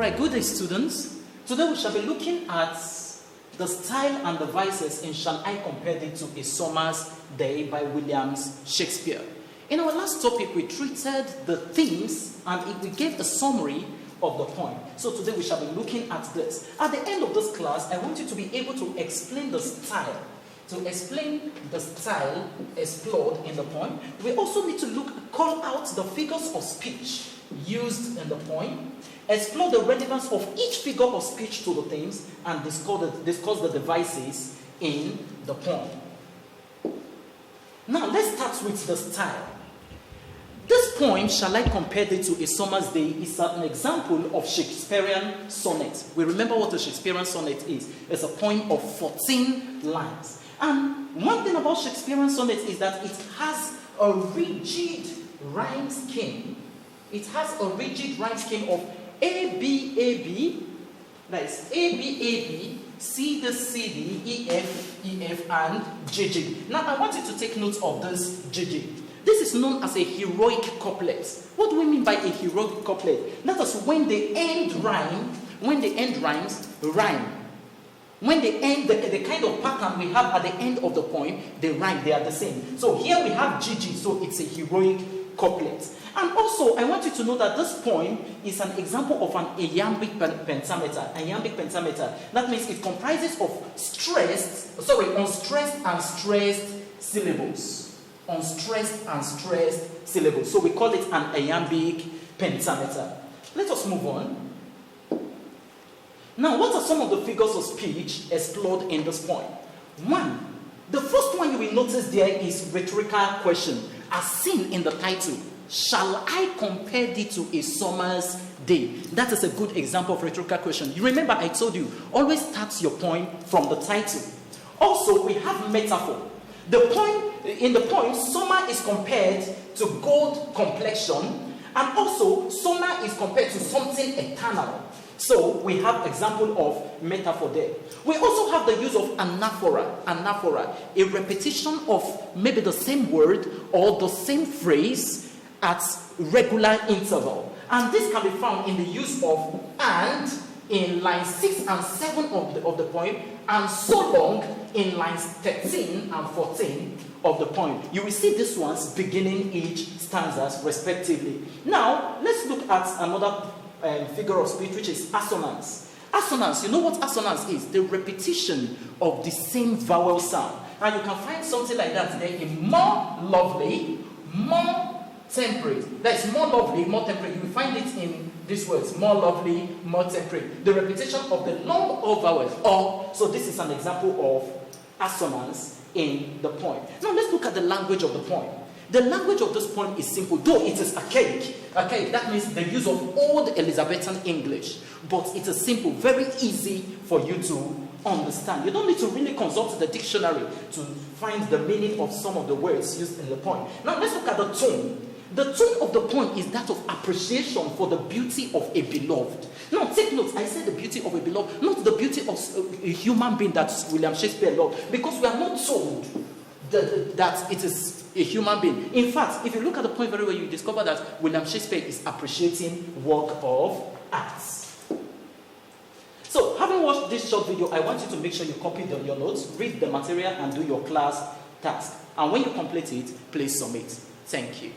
Alright, good day, students. Today we shall be looking at the style and devices in Shall I Compare Thee to a Summer's Day by William Shakespeare. In our last topic, we treated the themes and we gave a summary of the poem. So today we shall be looking at this. At the end of this class, I want you to be able to explain the style. To explain the style explored in the poem, we also need to call out the figures of speech used in the poem, explore the relevance of each figure of speech to the themes, and discuss the devices in the poem. Now, let's start with the style. This poem, Shall I Compare Thee to a Summer's Day, is an example of Shakespearean sonnet. We remember what a Shakespearean sonnet is. It's a poem of 14 lines. And one thing about Shakespearean sonnet is that it has a rigid rhyme scheme. It has a rigid rhyme scheme of A, B, A, B. That is A, B, A, B, C, D, C, D, E, F, E, F, and G, G. Now, I want you to take note of this G, G. This is known as a heroic couplet. What do we mean by a heroic couplet? That is when the end rhymes, rhyme. When they end, the kind of pattern we have at the end of the poem, they rhyme, they are the same. So here we have GG, so it's a heroic couplet. And also, I want you to know that this poem is an example of an iambic pentameter. Iambic pentameter. That means it comprises of unstressed and stressed syllables. Unstressed and stressed syllables. So we call it an iambic pentameter. Let us move on. Now, what are some of the figures of speech explored in this poem? One, the first one you will notice there is rhetorical question, as seen in the title. Shall I compare thee to a summer's day? That is a good example of rhetorical question. You remember I told you, always start your poem from the title. Also, we have metaphor. In the poem, summer is compared to gold complexion, and also summer is compared to something eternal. So we have example of metaphor there. We also have the use of anaphora, a repetition of maybe the same word or the same phrase at regular interval. And this can be found in the use of and in lines 6 and 7 of the poem, and so long in lines 13 and 14 of the poem. You will see these ones beginning each stanzas respectively. Now, let's look at another figure of speech, which is assonance. Assonance, you know what assonance is? The repetition of the same vowel sound. And you can find something like that there in more lovely, more temperate. That is more lovely, more temperate. You will find it in these words, more lovely, more temperate. The repetition of the long O vowels, or. So this is an example of assonance in the poem. Now let's look at the language of the poem. The language of this poem is simple, though it is archaic. Archaic, that means the use of old Elizabethan English. But it is simple, very easy for you to understand. You don't need to really consult the dictionary to find the meaning of some of the words used in the poem. Now let's look at the tone. The tone of the poem is that of appreciation for the beauty of a beloved. Now take note, I said the beauty of a beloved, not the beauty of a human being that William Shakespeare loved. Because we are not told that it is a human being. In fact, if you look at the poem very well, you discover that William Shakespeare is appreciating work of arts. So, having watched this short video, I want you to make sure you copy your notes, read the material, and do your class task. And when you complete it, please submit. Thank you.